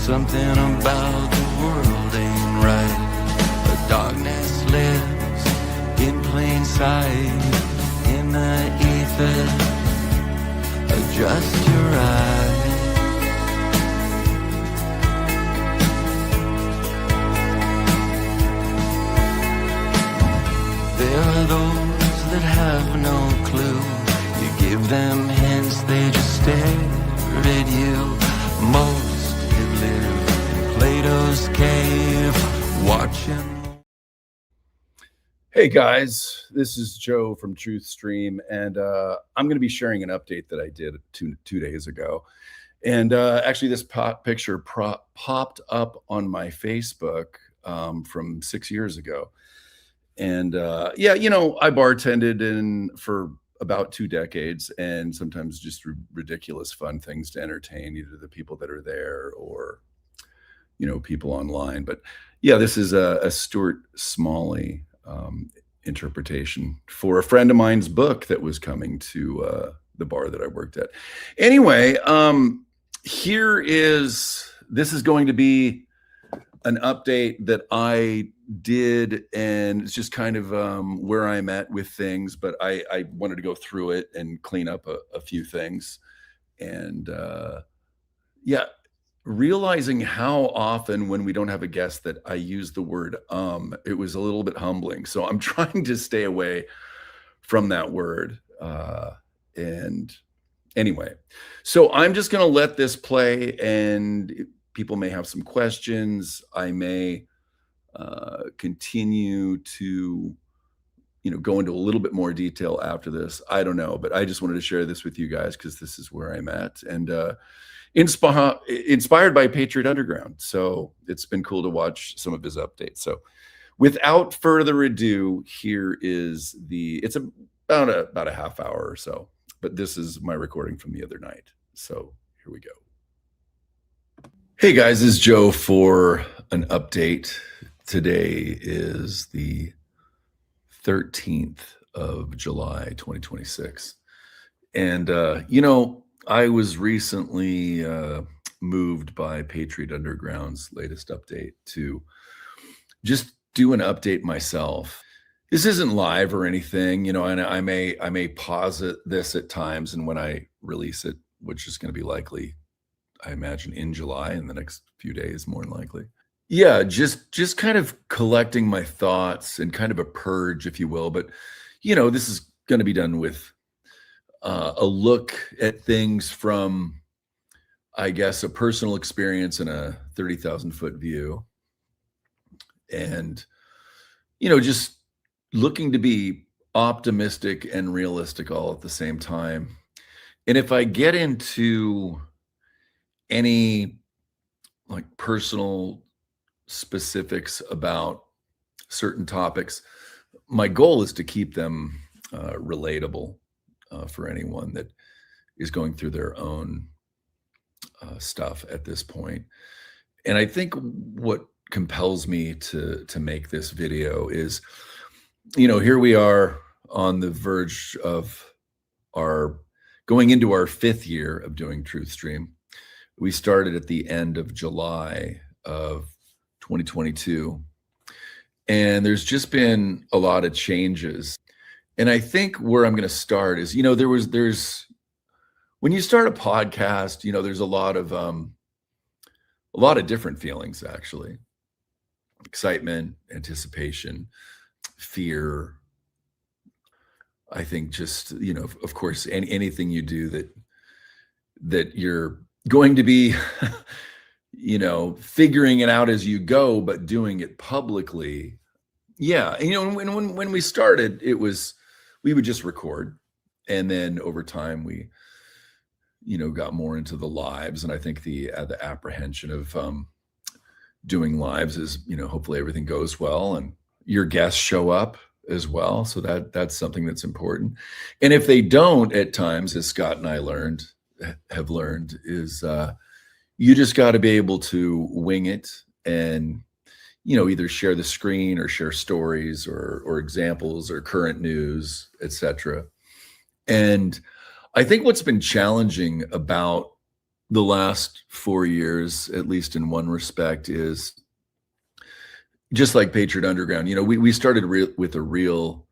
Something about the world ain't right. The darkness lives in plain sight. In the ether, adjust your eyes. There are those that have no clue. You give them hints, they just stare at you. Most have lived in Plato's cave, watching. Hey guys, this is Joe from Truth Stream, and I'm going to be sharing an update that I did two days ago. And actually, this picture popped up on my Facebook from 6 years ago. And yeah, you know, I bartended for about 2 decades, and sometimes just ridiculous fun things to entertain either the people that are there or, you know, people online. But yeah, this is a Stuart Smalley interpretation for a friend of mine's book that was coming to the bar that I worked at. Anyway, this is going to be an update that I did, and it's just kind of where I'm at with things, but I wanted to go through it and clean up a few things. And yeah, realizing how often when we don't have a guest that I use the word it was a little bit humbling. So I'm trying to stay away from that word. And anyway, so I'm just going to let this play, and people may have some questions. I may continue to, you know, go into a little bit more detail after this. I don't know, but I just wanted to share this with you guys because this is where I'm at. And inspired by Patriot Underground. So it's been cool to watch some of his updates. So without further ado, here is it's about a half hour or so, but this is my recording from the other night. So here we go. Hey guys, this is Joe for an update. Today is the 13th of July, 2026. And, you know, I was recently moved by Patriot Underground's latest update to just do an update myself. This isn't live or anything, you know, and I may pause this at times, and when I release it, which is going to be likely, I imagine, in July, in the next few days, more than likely. Yeah, just kind of collecting my thoughts and kind of a purge, if you will. But, you know, this is going to be done with a look at things from, I guess, a personal experience and a 30,000 foot view. And, you know, just looking to be optimistic and realistic all at the same time. And if I get into any like personal specifics about certain topics, my goal is to keep them relatable for anyone that is going through their own stuff at this point. And I think what compels me to make this video is, you know, here we are on the verge of going into our 5th year of doing Truth Stream. We started at the end of July of 2022, and there's just been a lot of changes. And I think where I'm going to start is, you know, there's when you start a podcast, you know, there's a lot of different feelings, actually. Excitement, anticipation, fear. I think just, you know, of course, anything you do that you're going to be, you know, figuring it out as you go, but doing it publicly. Yeah. You know, when we started, we would just record. And then over time, we, you know, got more into the lives. And I think the apprehension of doing lives is, you know, hopefully everything goes well and your guests show up as well. So that's something that's important. And if they don't at times, as Scott and I have learned, is you just got to be able to wing it and, you know, either share the screen or share stories or examples or current news, etc. And I think what's been challenging about the last 4 years, at least in one respect, is just like Patriot Underground. We started with a real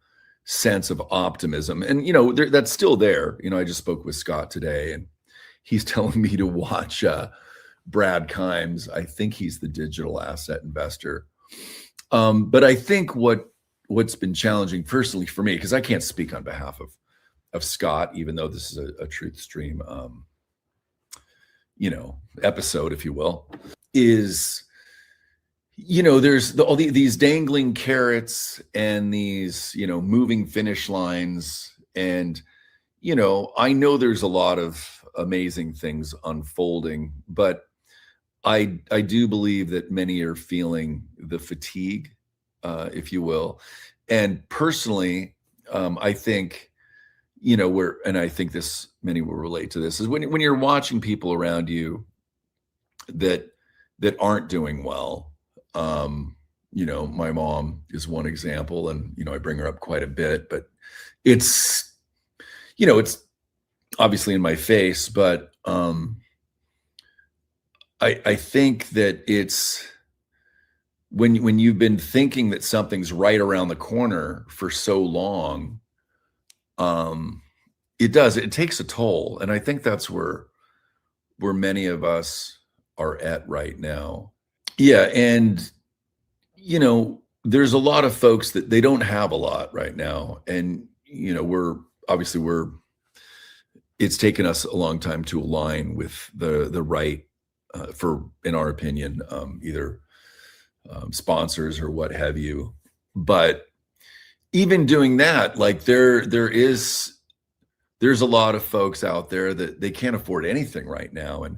sense of optimism, and that's still there. I just spoke with Scott today, and he's telling me to watch Brad Kimes. I think he's the digital asset investor. But I think what's been challenging personally for me, because I can't speak on behalf of Scott, even though this is a Truth Stream, episode, if you will, is, there's all these dangling carrots and these, moving finish lines. And, I know there's a lot of amazing things unfolding, but I do believe that many are feeling the fatigue, if you will. And personally, I think, and I think many will relate to this, is when you're watching people around you that aren't doing well. My mom is one example, and I bring her up quite a bit, but it's obviously in my face, but I think that it's when you've been thinking that something's right around the corner for so long, it takes a toll. And I think that's where many of us are at right now. Yeah. And, there's a lot of folks that they don't have a lot right now. And, it's taken us a long time to align with the right, in our opinion, either sponsors or what have you. But even doing that, like there's a lot of folks out there that they can't afford anything right now. And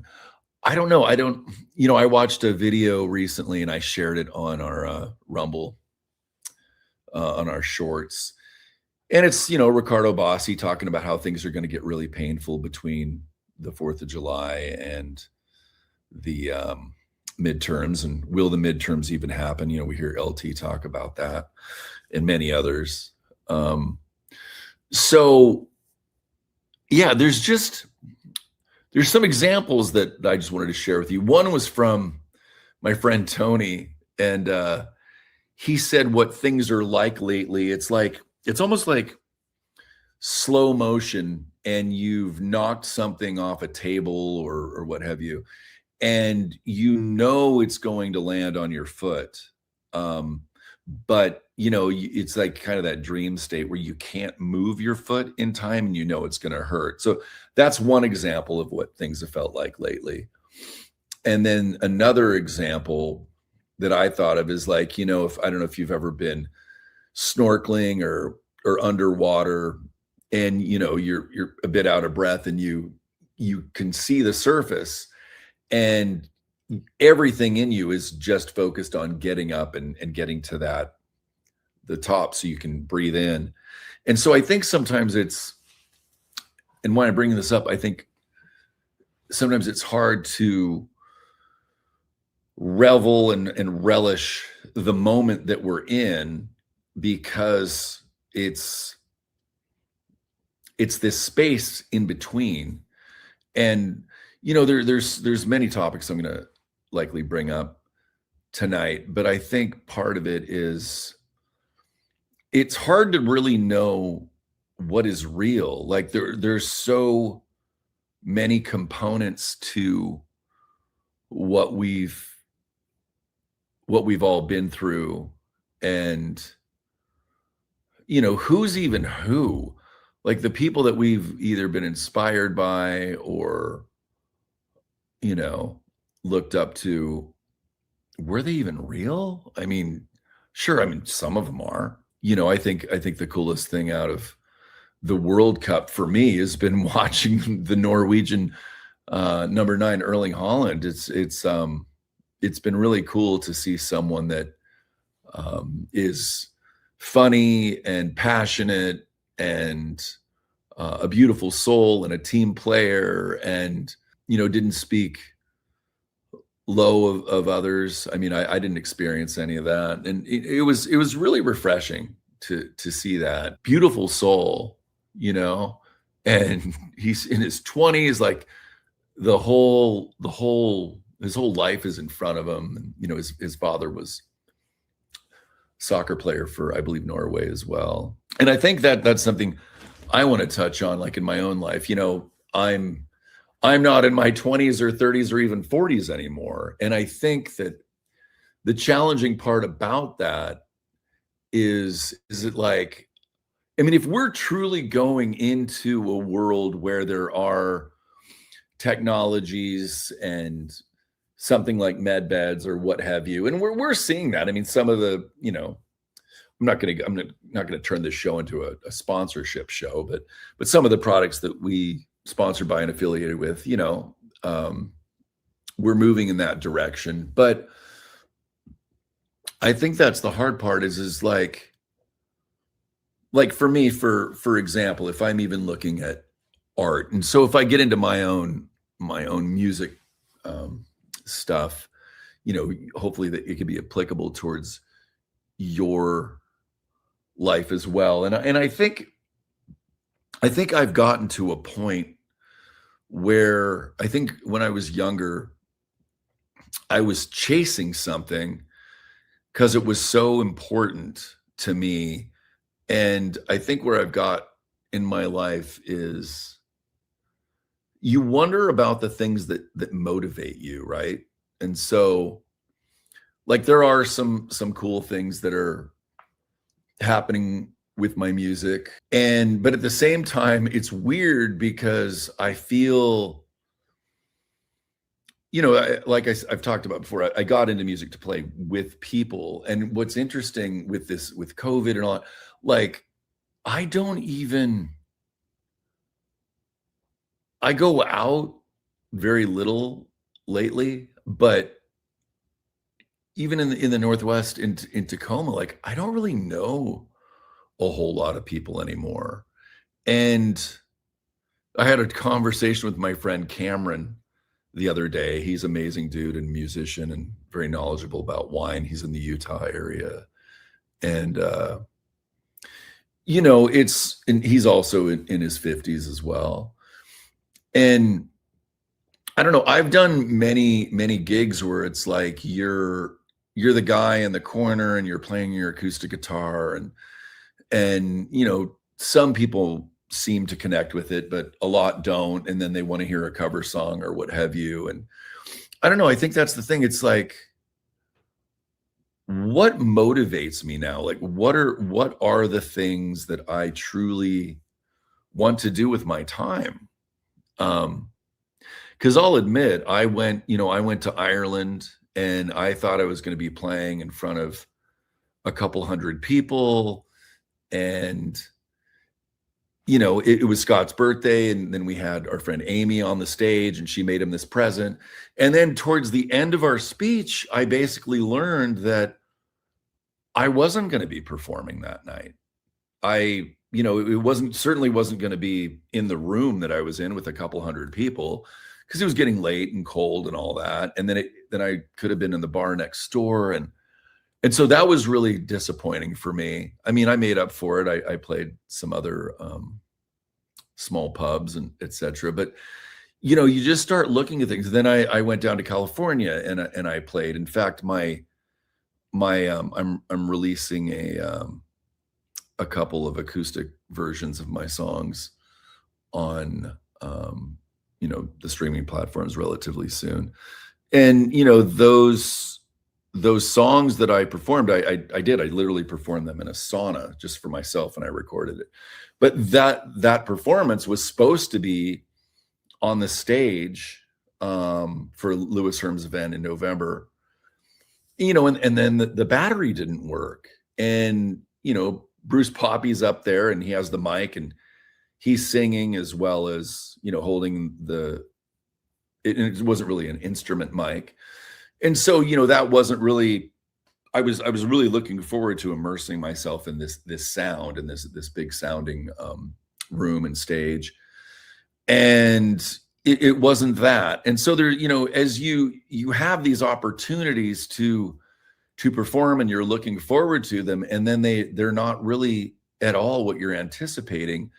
I don't know. I watched a video recently and I shared it on our Rumble, on our shorts. And it's, Ricardo Bossi talking about how things are going to get really painful between the 4th of July and the midterms. And will the midterms even happen? We hear LT talk about that and many others. So yeah, there's some examples that I just wanted to share with you. One was from my friend Tony, and he said what things are like lately. It's almost like slow motion, and you've knocked something off a table or what have you, and it's going to land on your foot. But it's like kind of that dream state where you can't move your foot in time, and it's going to hurt. So that's one example of what things have felt like lately. And then another example that I thought of is like, if I don't know if you've ever been snorkeling or underwater, and you're a bit out of breath, and you can see the surface, and everything in you is just focused on getting up and getting to the top so you can breathe in. And so I think sometimes and why I'm bringing this up, I think sometimes it's hard to revel and relish the moment that we're in, because it's this space in between. And there's many topics I'm going to likely bring up tonight, but I think part of it is it's hard to really know what is real. Like there's so many components to what we've all been through, and who's even who. Like the people that we've either been inspired by or looked up to, were they even real? I mean, sure. I mean, some of them are. I think the coolest thing out of the World Cup for me has been watching the Norwegian number 9 Erling Haaland. It's been really cool to see someone that is funny and passionate and a beautiful soul and a team player, and didn't speak low of others. I mean, I didn't experience any of that, and it was really refreshing to see that. Beautiful soul, and he's in his 20s, like his whole life is in front of him. And, you know, his father was soccer player for, I believe, Norway as well. And I think that that's something I want to touch on, like in my own life. You know, I'm not in my 20s or 30s or even 40s anymore. And I think that the challenging part about that is it like, I mean, if we're truly going into a world where there are technologies and something like med beds or what have you, and we're seeing that. I mean, some of the, you know, I'm not gonna turn this show into a sponsorship show, but some of the products that we sponsored by and affiliated with, you know, we're moving in that direction. But I think that's the hard part is like for me, for example, if I'm even looking at art, and so if I get into my own music stuff, you know, hopefully that it could be applicable towards your life as well. And I think I've gotten to a point where I think when I was younger, I was chasing something because it was so important to me. And I think where I've got in my life is you wonder about the things that motivate you, right? And so like there are some cool things that are happening with my music, but at the same time it's weird because I feel, you know, I've talked about before, I got into music to play with people. And what's interesting with this, with COVID and all that, like I go out very little lately, but even in the Northwest, in Tacoma, like I don't really know a whole lot of people anymore. And I had a conversation with my friend Cameron the other day. He's an amazing dude and musician and very knowledgeable about wine. He's in the Utah area. And you know, and he's also in his 50s as well. And I don't know, I've done many gigs where it's like you're the guy in the corner and you're playing your acoustic guitar, and you know, some people seem to connect with it, but a lot don't, and then they want to hear a cover song or what have you. And I don't know, I think that's the thing. It's like, what motivates me now? Like what are the things that I truly want to do with my time? Because I'll admit, I went to Ireland and I thought I was going to be playing in front of a couple hundred people. And, you know, it was Scott's birthday. And then we had our friend Amy on the stage and she made him this present. And then towards the end of our speech, I basically learned that I wasn't going to be performing that night. You know, it certainly wasn't going to be in the room that I was in with a couple hundred people, because it was getting late and cold and all that. And then I could have been in the bar next door. And so that was really disappointing for me. I mean, I made up for it. I played some other small pubs and etc. But, you know, you just start looking at things. Then I went down to California and I played. In fact, I'm releasing a couple of acoustic versions of my songs on you know, the streaming platforms relatively soon. And you know, those songs that I performed, I literally performed them in a sauna just for myself, and I recorded it. But that performance was supposed to be on the stage for Louis Herm's event in November. You know, and then the battery didn't work. And, you know, Bruce Poppy's up there and he has the mic and he's singing as well as, you know, holding it wasn't really an instrument mic. And so, you know, that wasn't really, I was really looking forward to immersing myself in this sound and this big sounding room and stage. And it wasn't that. And so there, you know, as you have these opportunities to perform and you're looking forward to them, and then they're not really at all what you're anticipating,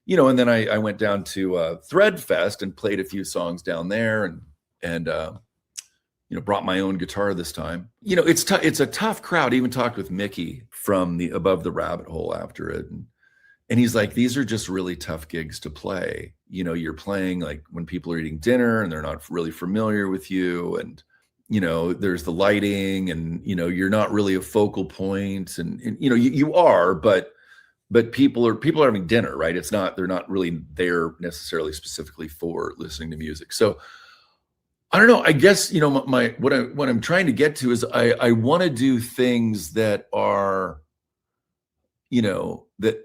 and then I went down to Threadfest and played a few songs down there, and brought my own guitar this time. It's a tough crowd. I even talked with Mickey from the Above the Rabbit Hole after it, and he's like, these are just really tough gigs to play. You're playing like when people are eating dinner and they're not really familiar with you, and there's the lighting, and you're not really a focal point, and you are, but people are having dinner, right? They're not really there necessarily specifically for listening to music. So I don't know. I guess what I'm trying to get to is I want to do things that are that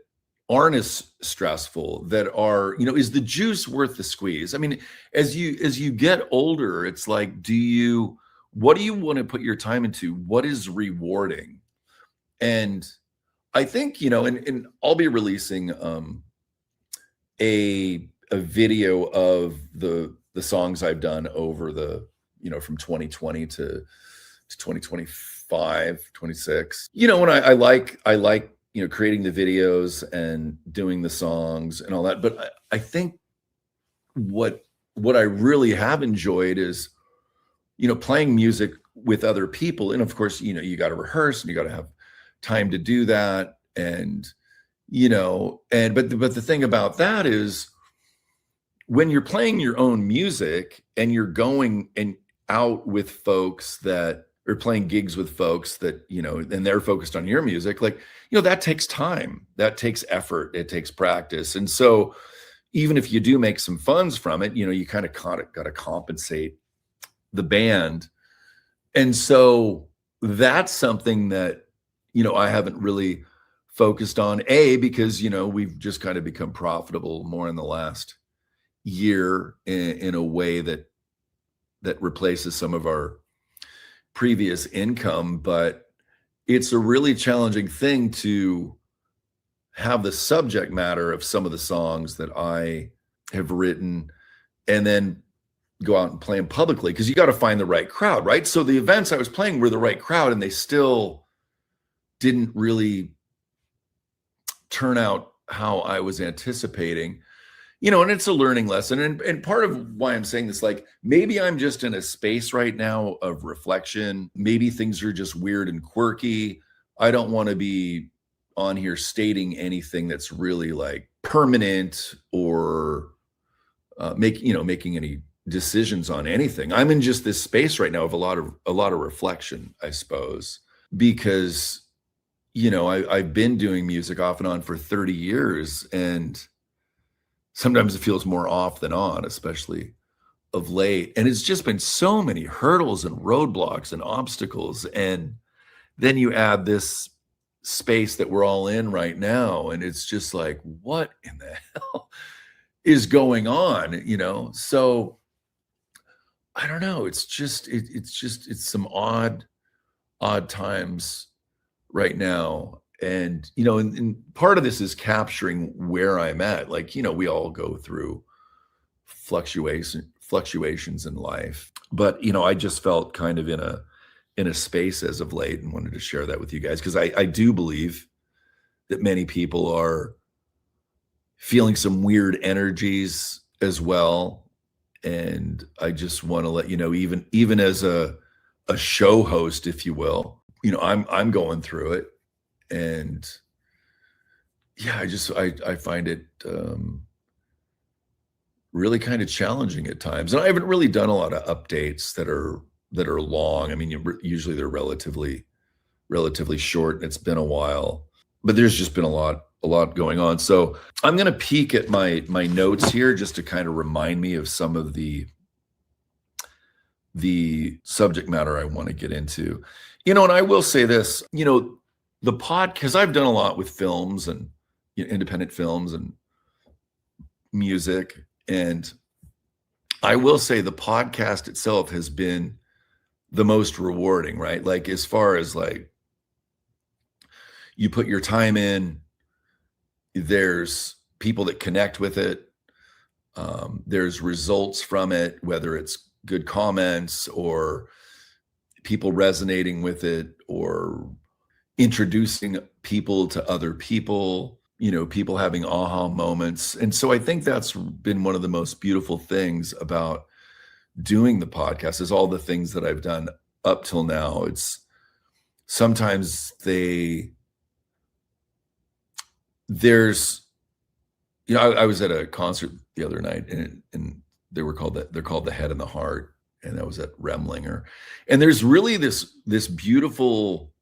aren't as stressful, that are is the juice worth the squeeze? I mean, as you get older, it's like, what do you want to put your time into? What is rewarding? And I think, and I'll be releasing a video of the songs I've done over the, from 2020 to 2025, 26. When I like creating the videos and doing the songs and all that. But I think what I really have enjoyed is, playing music with other people. And of course, you got to rehearse and you got to have time to do that. And, but the thing about that is when you're playing your own music and you're going and out with folks that are playing gigs with folks that, and they're focused on your music, like, that takes time, that takes effort, it takes practice. And so even if you do make some funds from it, you kind of got to compensate the band. And so that's something that, I haven't really focused on, because, we've just kind of become profitable more in the last year in a way that replaces some of our previous income. But it's a really challenging thing to have the subject matter of some of the songs that I have written and then go out and play them publicly, because you got to find the right crowd, right? So the events I was playing were the right crowd, and they still didn't really turn out how I was anticipating, and it's a learning lesson. And part of why I'm saying this, like, maybe I'm just in a space right now of reflection. Maybe things are just weird and quirky. I don't want to be on here stating anything that's really like permanent or making any decisions on anything. I'm in just this space right now of a lot of reflection, I suppose, because I've been doing music off and on for 30 years, and sometimes it feels more off than on, especially of late. And it's just been so many hurdles and roadblocks and obstacles. And then you add this space that we're all in right now, and it's just like, what in the hell is going on? So I don't know. It's some odd times right now. And, and part of this is capturing where I'm at. Like, we all go through fluctuations in life, but, I just felt kind of in a space as of late and wanted to share that with you guys. Cause I do believe that many people are feeling some weird energies as well. And I just want to let you know, even as a show host, if you will, I'm going through it. And yeah, I find it really kind of challenging at times. And I haven't really done a lot of updates that are long. I mean, usually they're relatively short, and it's been a while, but there's just been a lot going on. So I'm going to peek at my notes here just to kind of remind me of some of the subject matter I want to get into. And I will say this, the because I've done a lot with films and independent films and music. And I will say the podcast itself has been the most rewarding, right? Like, as far as like, you put your time in, there's people that connect with it. There's results from it, whether it's good comments or people resonating with it or introducing people to other people. people having aha moments. And so I think that's been one of the most beautiful things about doing the podcast is all the things that I've done up till now. It's sometimes there's, I was at a concert the other night and they're called the Head and the Heart, and that was at Remlinger. And there's really this beautiful,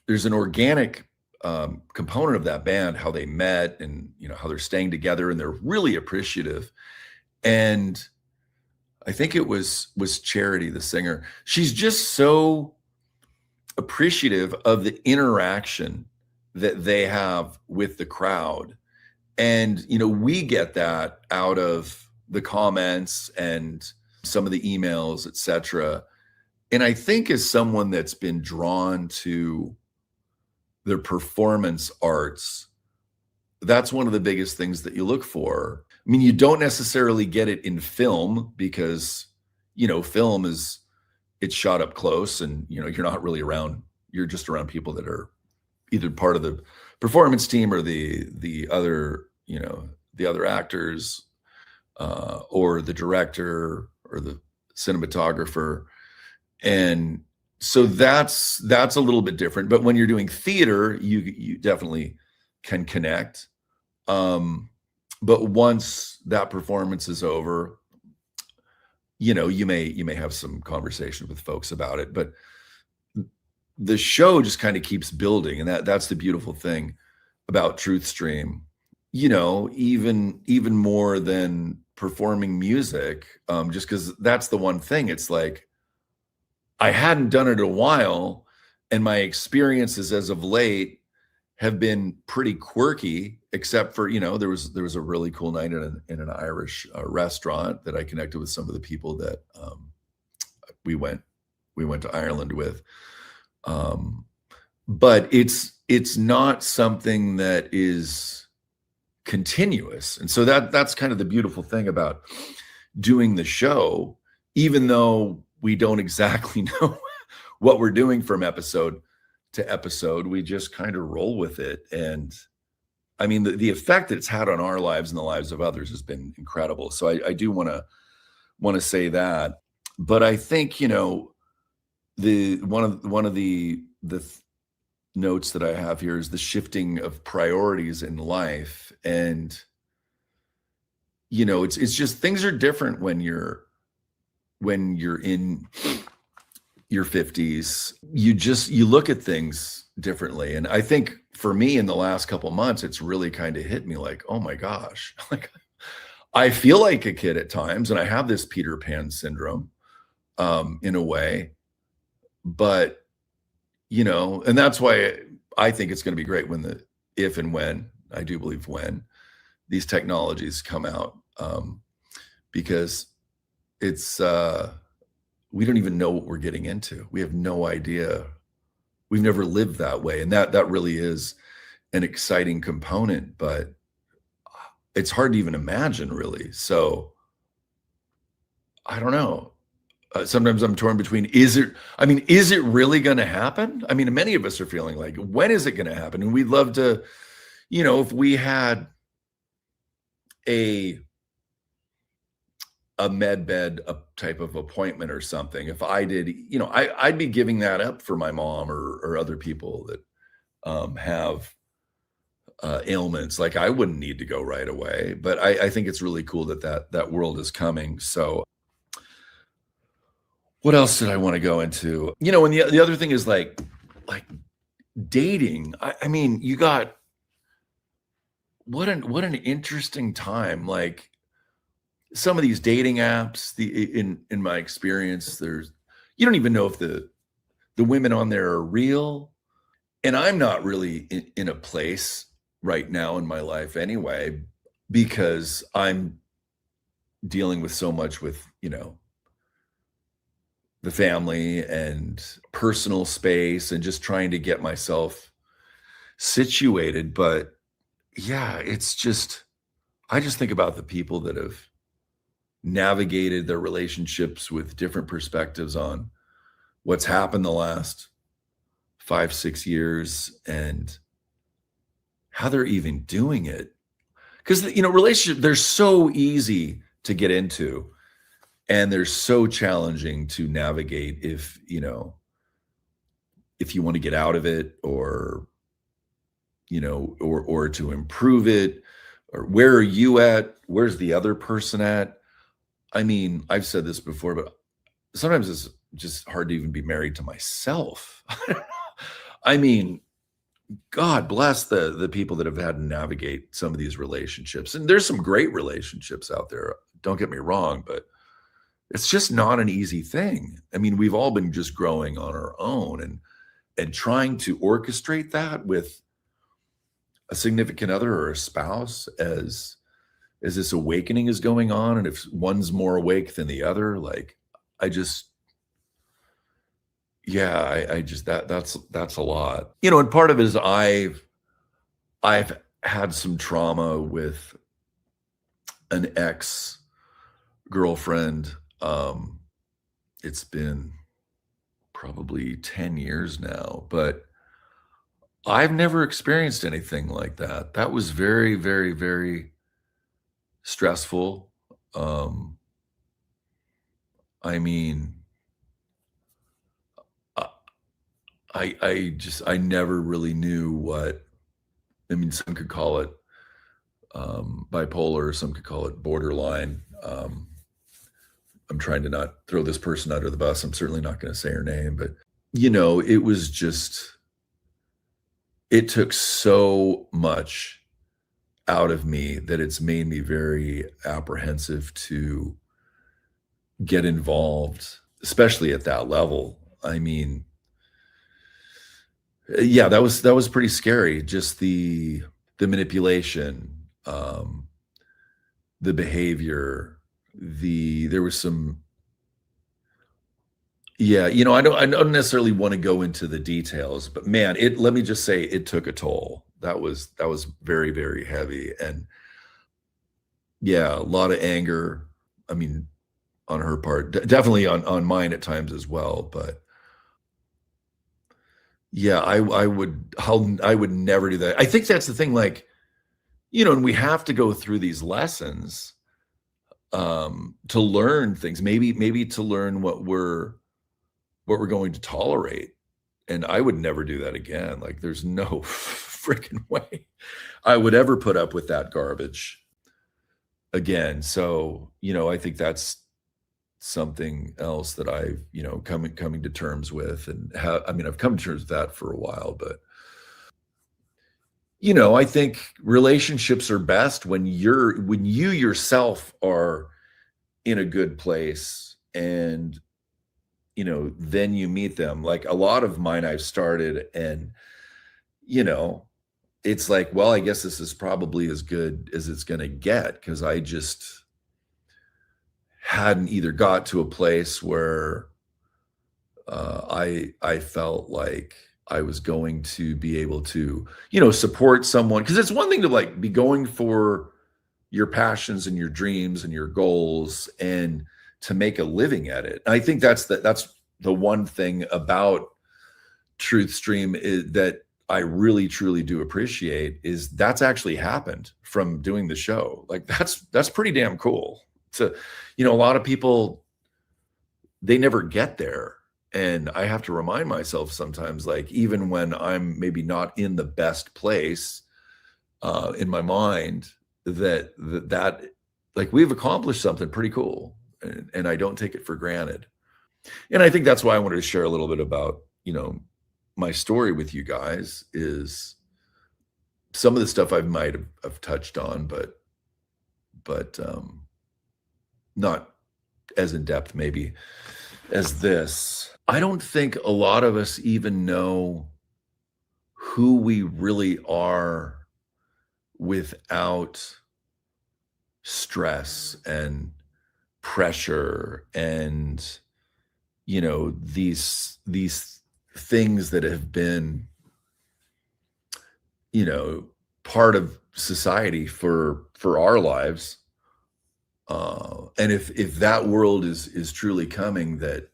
there's an organic component of that band, how they met and how they're staying together, and they're really appreciative. And I think it was Charity, the singer. She's just so appreciative of the interaction that they have with the crowd. And, we get that out of the comments and some of the emails, etc. And I think as someone that's been drawn to the performance arts, that's one of the biggest things that you look for. I mean, you don't necessarily get it in film because, film it's shot up close and, you're not really around, you're just around people that are either part of the performance team or the other, the other actors, or the director or the cinematographer. And so that's a little bit different. But when you're doing theater, you definitely can connect. But once that performance is over, you may have some conversation with folks about it, but the show just kind of keeps building. And that's the beautiful thing about TruthStream, even more than performing music, just because that's the one thing. It's like, I hadn't done it in a while, and my experiences as of late have been pretty quirky, except for, there was a really cool night in an Irish restaurant that I connected with some of the people that we went to Ireland with. But it's not something that is continuous. And so that's kind of the beautiful thing about doing the show, even though we don't exactly know what we're doing from episode to episode, we just kind of roll with it. And I mean, the effect that it's had on our lives and the lives of others has been incredible. So I do want to say that. But I think, one of the notes that I have here is the shifting of priorities in life. And, it's just things are different when you're in your 50s. You look at things differently. And I think for me in the last couple of months, it's really kind of hit me like, oh my gosh, like I feel like a kid at times, and I have this Peter Pan syndrome in a way. But, and that's why I think it's going to be great when if and when, I do believe when, these technologies come out, because it's, we don't even know what we're getting into. We have no idea. We've never lived that way. And that really is an exciting component, but it's hard to even imagine, really. So I don't know. Sometimes I'm torn between, is it really going to happen? I mean, many of us are feeling like, when is it going to happen? And we'd love to, if we had a med bed type of appointment or something, if I did, I'd be giving that up for my mom or other people that have ailments. Like, I wouldn't need to go right away, but I think it's really cool that world is coming. So what else did I want to go into? And the other thing is like dating. I mean, you got what an interesting time. Like, some of these dating apps, in my experience, you don't even know if the women on there are real. And I'm not really in a place right now in my life anyway, because I'm dealing with so much with, the family and personal space and just trying to get myself situated. But yeah, it's just, I just think about the people that have navigated their relationships with different perspectives on what's happened the last 5-6 years and how they're even doing it. Because, relationship, they're so easy to get into, and they're so challenging to navigate if you want to get out of it, or or to improve it, or where are you at? Where's the other person at? I mean, I've said this before, but sometimes it's just hard to even be married to myself. I mean, God bless the people that have had to navigate some of these relationships. And there's some great relationships out there. Don't get me wrong, but it's just not an easy thing. I mean, we've all been just growing on our own, and trying to orchestrate that with a significant other or a spouse as this awakening is going on, and if one's more awake than the other, like, I just that's a lot. And part of it is I've had some trauma with an ex girlfriend. It's been probably 10 years now, but I've never experienced anything like that. That was very, very, very stressful. I mean, I never really knew what. I mean, some could call it bipolar, some could call it borderline. I'm trying to not throw this person under the bus. I'm certainly not going to say her name, but it was just, it took so much out of me that it's made me very apprehensive to get involved, especially at that level. I mean, yeah, that was pretty scary. Just the manipulation, the behavior, there was some. Yeah, I don't necessarily want to go into the details, but man, let me just say it took a toll. That was very, very heavy. And yeah, a lot of anger. I mean, on her part, definitely on mine at times as well. But yeah, I would never do that. I think that's the thing, like, and we have to go through these lessons to learn things, maybe to learn what we're going to tolerate. And I would never do that again. Like, there's no freaking way I would ever put up with that garbage again. So, I think that's something else that I've, coming to terms with. And I've come to terms with that for a while, but I think relationships are best when you yourself are in a good place, and then you meet them. Like, a lot of mine I've started, and it's like, well, I guess this is probably as good as it's going to get, because I just hadn't either got to a place where I felt like I was going to be able to, support someone. Because it's one thing to, like, be going for your passions and your dreams and your goals, and to make a living at it. And I think that's the one thing about Truth Stream that I really truly do appreciate, is that's actually happened from doing the show. Like, that's pretty damn cool. To, a lot of people, they never get there. And I have to remind myself sometimes, like, even when I'm maybe not in the best place in my mind, that like, we've accomplished something pretty cool, and I don't take it for granted. And I think that's why I wanted to share a little bit about, my story with you guys, is some of the stuff I might have touched on, but not as in depth maybe as this. I don't think a lot of us even know who we really are without stress and pressure and these things that have been part of society for our lives. And if that world is truly coming, that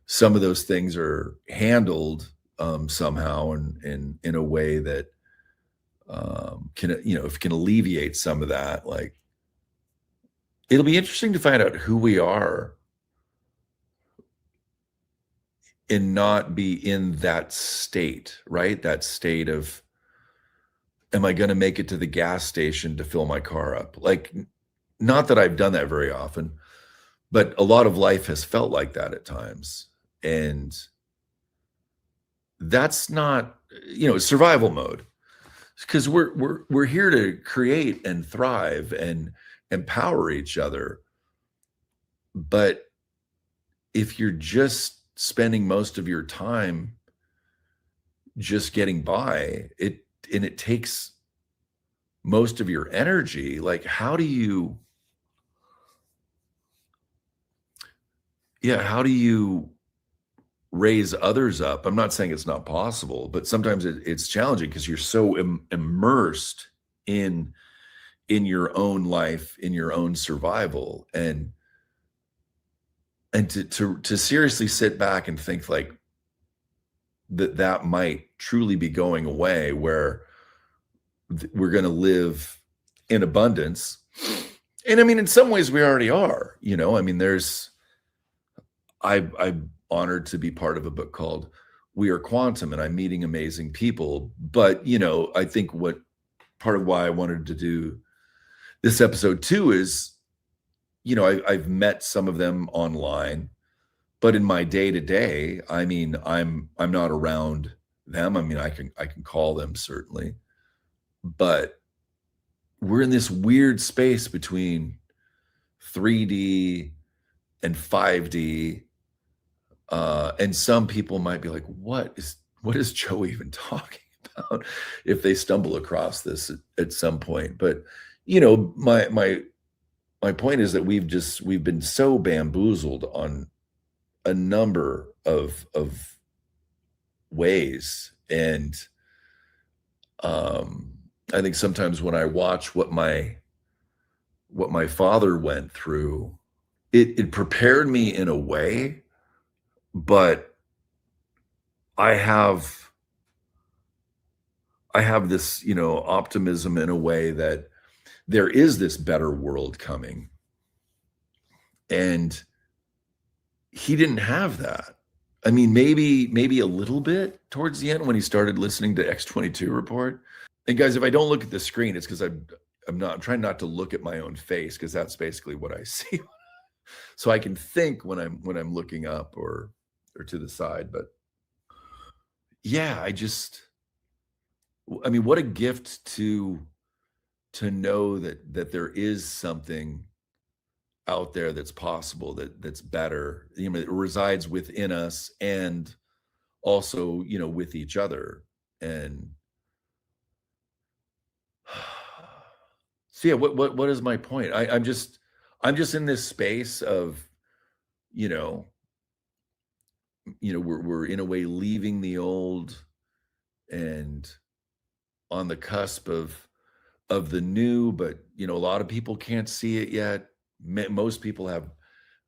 some of those things are handled somehow, and in a way that can, if it can alleviate some of that, like, it'll be interesting to find out who we are and not be in that state, right? That state of, am I going to make it to the gas station to fill my car up? Like, not that I've done that very often, but a lot of life has felt like that at times. And that's not, survival mode, because we're here to create and thrive and empower each other. But if you're just spending most of your time just getting by, it takes most of your energy. Like, how do you raise others up? I'm not saying it's not possible, but sometimes it's challenging because you're so immersed in your own life, in your own survival, and to seriously sit back and think like that might truly be going away, where we're going to live in abundance. And I mean, in some ways we already are, I mean, I'm honored to be part of a book called We Are Quantum, and I'm meeting amazing people. But, I think part of why I wanted to do this episode too is, I've met some of them online, but in my day to day, I mean, I'm not around them. I mean, I can call them certainly, but we're in this weird space between 3D and 5D. And some people might be like, what is Joe even talking about, if they stumble across this at some point? But, my point is that we've been so bamboozled on a number of ways. And I think sometimes when I watch what my father went through, it prepared me in a way, but I have this, optimism in a way that there is this better world coming. And he didn't have that. I mean, maybe a little bit towards the end when he started listening to X-22 Report. And guys, if I don't look at the screen, it's because I'm trying not to look at my own face, because that's basically what I see. So I can think when I'm looking up or to the side. But yeah, I mean, what a gift to know that there is something out there that's possible, that's better, it resides within us, and also, with each other. And so yeah, what is my point? I'm just in this space of, we're in a way leaving the old and on the cusp of the new, but a lot of people can't see it yet. Most people have,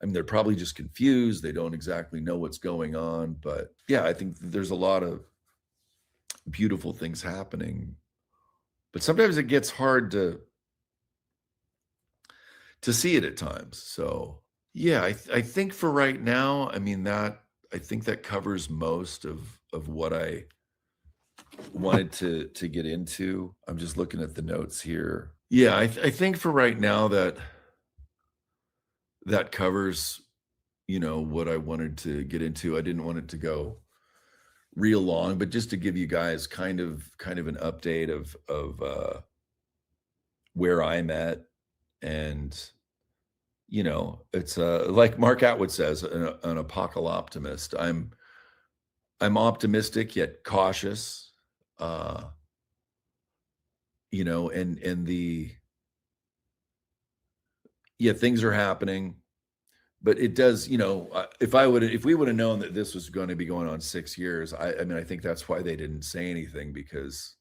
I mean, they're probably just confused. They don't exactly know what's going on. But yeah, I think there's a lot of beautiful things happening, but sometimes it gets hard to see it at times. So yeah, I think for right now, I mean, I think that covers most of what I wanted to get into. I'm just looking at the notes here. Yeah, I think for right now that covers, what I wanted to get into. I didn't want it to go real long, but just to give you guys kind of an update of where I'm at. And it's like Mark Atwood says, an apocalyptimist. I'm optimistic yet cautious. And things are happening, but it does, if we would have known that this was going to be going on 6 years, I mean, I think that's why they didn't say anything, because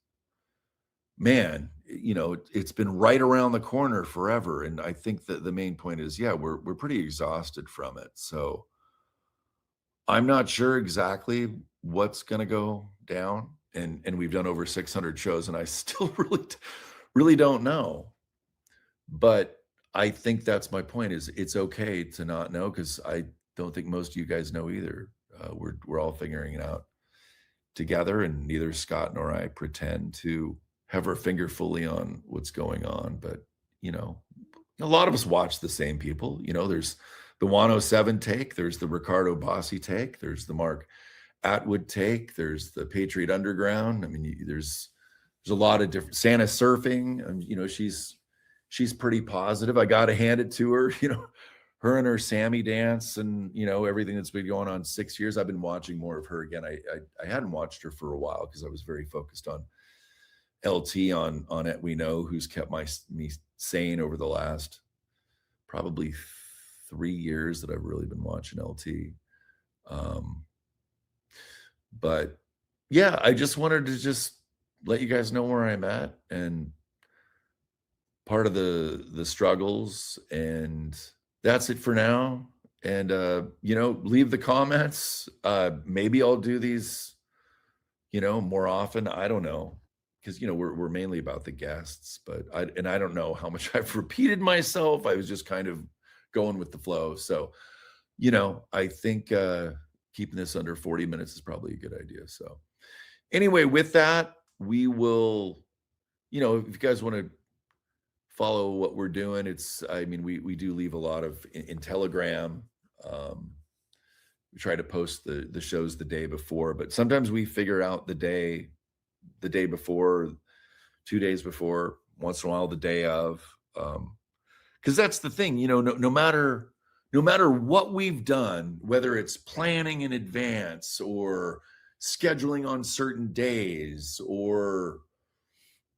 man, it's been right around the corner forever. And I think that the main point is, we're pretty exhausted from it. So I'm not sure exactly what's going to go down and we've done over 600 shows, and I still really don't know. But I think that's my point, is it's okay to not know, because I don't think most of you guys know either. We're all figuring it out together, and neither Scott nor I pretend to have our finger fully on what's going on. But, you know, a lot of us watch the same people. You know, there's the 107 take, there's the Ricardo Bossi take, there's the Mark Atwood take, there's the Patriot Underground. I mean, there's a lot of different Santa Surfing. And, you know, she's pretty positive. I got to hand it to her, you know, her and her Sammy dance, and, you know, everything that's been going on 6 years. I've been watching more of her again. I hadn't watched her for a while because I was very focused on LT on It We Know, who's kept me sane over the last probably 3 years that I've really been watching LT. But yeah, I just wanted to just let you guys know where I'm at, and part of the struggles, and that's it for now. And you know, leave the comments. Maybe I'll do these, you know, more often. I don't know, because, you know, we're mainly about the guests, but I don't know how much I've repeated myself. I was just kind of going with the flow. So, you know, I think keeping this under 40 minutes is probably a good idea. So anyway, with that, we will, you know, if you guys want to follow what we're doing, I mean, we do leave a lot of in Telegram. We try to post the shows the day before, but sometimes we figure out the day before, 2 days before, once in a while the day of, because that's the thing, you know, no matter what we've done, whether it's planning in advance or scheduling on certain days, or,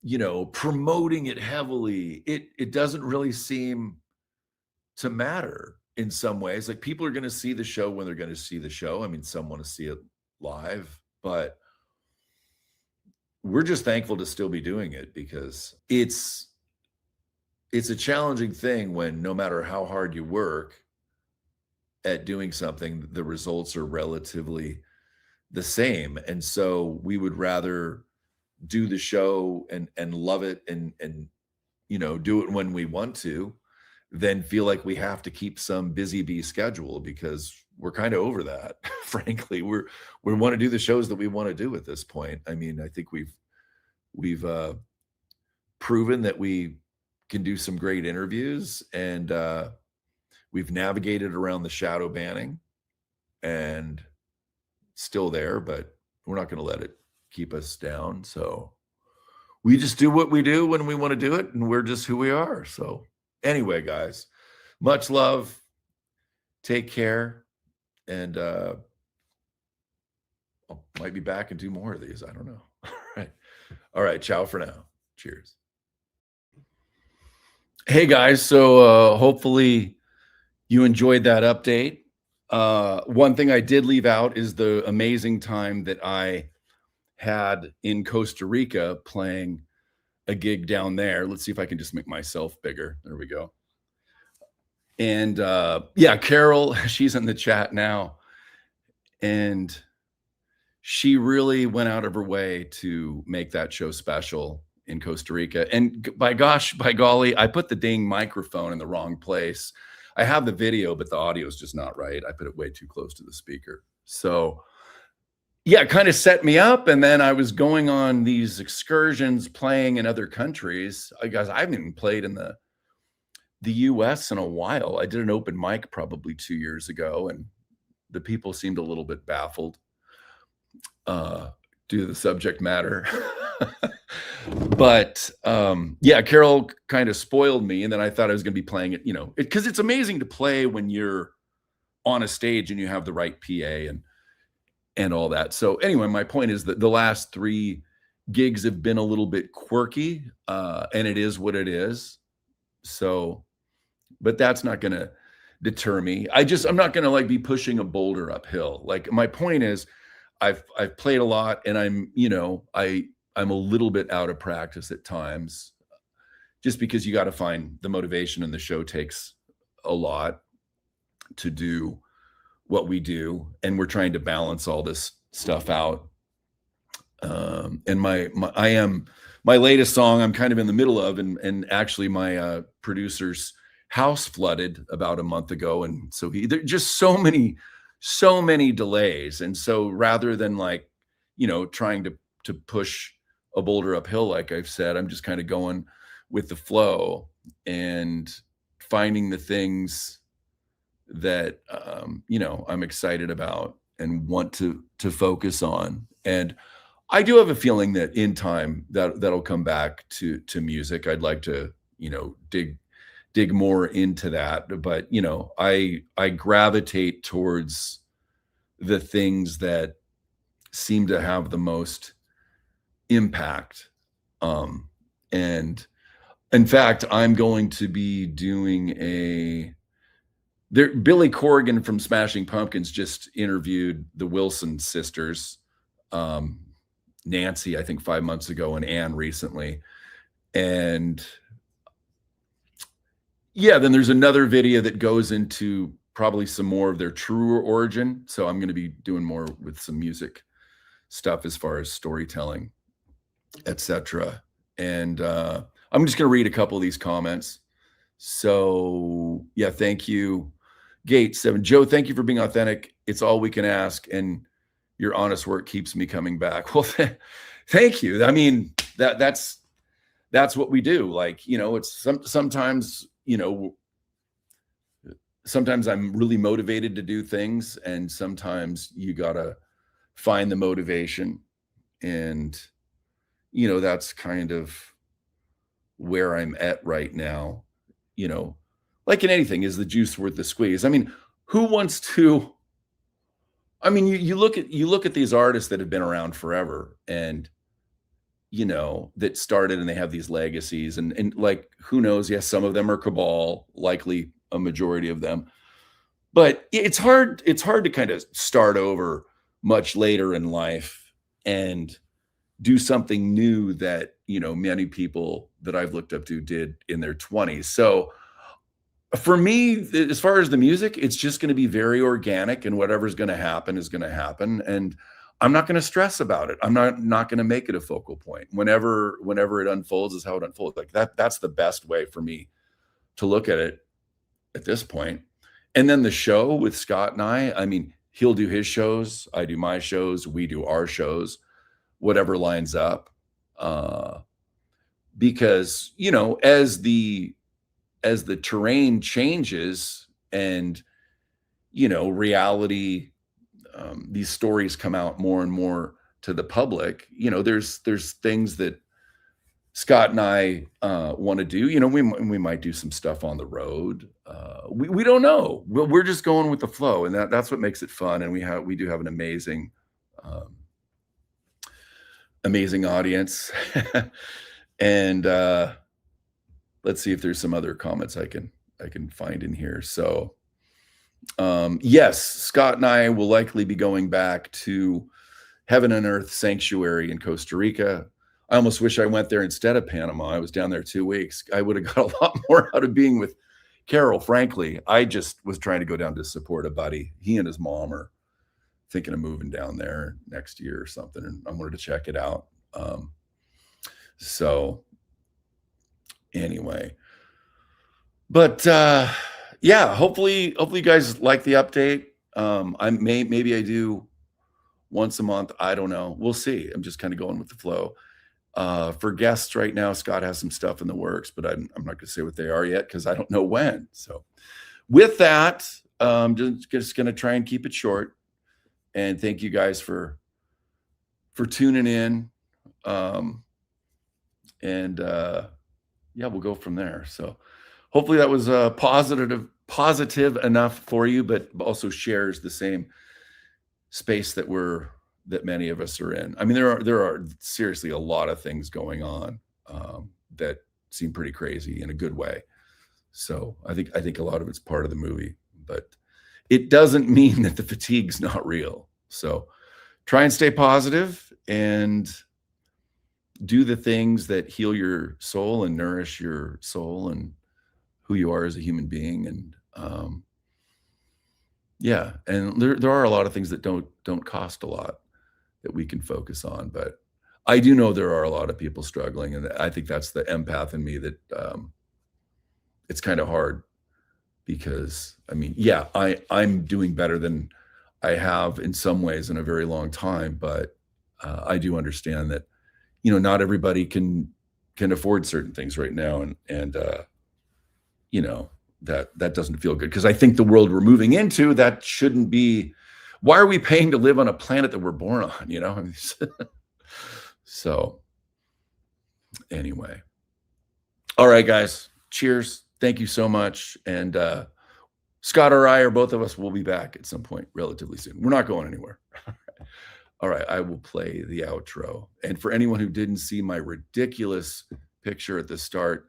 you know, promoting it heavily, it doesn't really seem to matter in some ways. Like, people are going to see the show when they're going to see the show. I mean, some want to see it live, but we're just thankful to still be doing it, because it's a challenging thing when, no matter how hard you work at doing something, the results are relatively the same. And so we would rather do the show and love it, and you know, do it when we want to, than feel like we have to keep some busy bee schedule, because we're kind of over that. Frankly, we want to do the shows that we want to do at this point. I mean, I think we've proven that we can do some great interviews, and we've navigated around the shadow banning, and still there, but we're not going to let it keep us down. So we just do what we do when we want to do it, and we're just who we are. So anyway, guys, much love, take care, and I might be back and do more of these. I don't know. All right, ciao for now. Cheers. Hey guys, so hopefully you enjoyed that update. One thing I did leave out is the amazing time that I had in Costa Rica playing a gig down there. Let's see if I can just make myself bigger. There we go. And yeah, Carol, she's in the chat now, and she really went out of her way to make that show special in Costa Rica. And by golly, I put the dang microphone in the wrong place. I have the video, but the audio is just not right. I put it way too close to the speaker. So yeah, it kind of set me up. And then I was going on these excursions, playing in other countries. Guys, I haven't even played in the US in a while. I did an open mic probably 2 years ago, and the people seemed a little bit baffled due to the subject matter. But yeah, Carol kind of spoiled me, and then I thought I was going to be playing it, you know, because it's amazing to play when you're on a stage and you have the right PA and all that. So anyway, my point is that the last 3 gigs have been a little bit quirky, and it is what it is. So, but that's not going to deter me. I'm not going to like be pushing a boulder uphill. Like, my point is, I've played a lot, and I'm a little bit out of practice at times, just because you got to find the motivation, and the show takes a lot to do what we do, and we're trying to balance all this stuff out. And my latest song I'm kind of in the middle of, and actually my producer's house flooded about a month ago, and so there just so many delays, and so rather than like, trying to push a boulder uphill, like I've said, I'm just kind of going with the flow and finding the things that I'm excited about and want to focus on. And I do have a feeling that in time that'll come back to music. I'd like to, dig more into that, but I gravitate towards the things that seem to have the most impact. And in fact, I'm going to be doing Billy Corgan from Smashing Pumpkins just interviewed the Wilson sisters, Nancy, I think 5 months ago, and Anne recently. And yeah, then there's another video that goes into probably some more of their truer origin. So I'm going to be doing more with some music stuff as far as storytelling, etc. And I'm just going to read a couple of these comments. So yeah, thank you. Gate7, Joe, thank you for being authentic. It's all we can ask, and your honest work keeps me coming back. Well, thank you. I mean, that's what we do. Like, it's sometimes, sometimes I'm really motivated to do things, and sometimes you gotta find the motivation, and that's kind of where I'm at right now. Like in anything, is the juice worth the squeeze? I mean, who wants to? I mean, you look at these artists that have been around forever, and that started, and they have these legacies, and like, who knows? Yes, some of them are cabal, likely a majority of them, but it's hard to kind of start over much later in life and do something new that many people that I've looked up to did in their 20s. So for me, as far as the music, it's just going to be very organic, and whatever's going to happen is going to happen. And I'm not going to stress about it. I'm not going to make it a focal point. Whenever it unfolds is how it unfolds. Like that's the best way for me to look at it at this point. And then the show with Scott and I mean, he'll do his shows, I do my shows, we do our shows, whatever lines up. Because, as the terrain changes and, reality, these stories come out more and more to the public, there's things that Scott and I want to do. We might do some stuff on the road. We don't know. We're just going with the flow, and that's what makes it fun. And we do have an amazing audience. And let's see if there's some other comments I can find in here. So yes, Scott and I will likely be going back to Heaven and Earth Sanctuary in Costa Rica. I almost wish I went there instead of Panama. I was down there 2 weeks. I would have got a lot more out of being with Carol, frankly. I just was trying to go down to support a buddy. He and his mom are thinking of moving down there next year or something, and I wanted to check it out. So anyway, but yeah, hopefully you guys like the update. Maybe I do once a month. I don't know. We'll see. I'm just kind of going with the flow. For guests right now, Scott has some stuff in the works, but I'm not going to say what they are yet because I don't know when. So with that, just going to try and keep it short. And thank you guys for tuning in. Yeah, we'll go from there. So hopefully that was positive enough for you, but also shares the same space that many of us are in. I mean, there are seriously a lot of things going on that seem pretty crazy in a good way. So I think a lot of it's part of the movie, but it doesn't mean that the fatigue's not real. So try and stay positive and do the things that heal your soul and nourish your soul and who you are as a human being. And yeah, and there are a lot of things that don't cost a lot that we can focus on, but I do know there are a lot of people struggling, and I think that's the empath in me that it's kind of hard because I mean, yeah, I'm doing better than I have in some ways in a very long time, but I do understand that not everybody can afford certain things right now, and that doesn't feel good because I think the world we're moving into that shouldn't be. Why are we paying to live on a planet that we're born on? I mean, so anyway, all right, guys, cheers. Thank you so much. And Scott or I, or both of us, will be back at some point relatively soon. We're not going anywhere. All right, I will play the outro. And for anyone who didn't see my ridiculous picture at the start,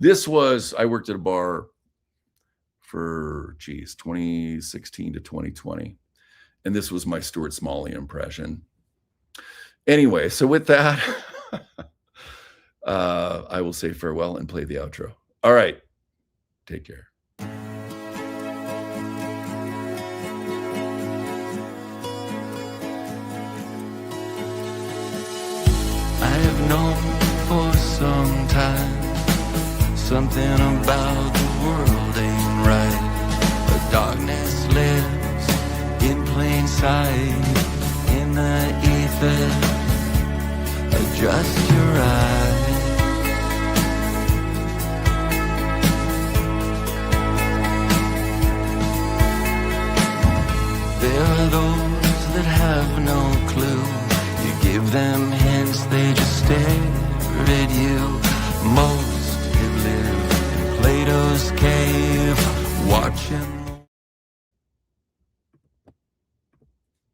I worked at a bar for 2016 to 2020. And this was my Stuart Smalley impression. Anyway, so with that, I will say farewell and play the outro. All right, take care. I have known for some time something about the world ain't right. But darkness lives in plain sight, in the ether. Adjust your eyes. There are those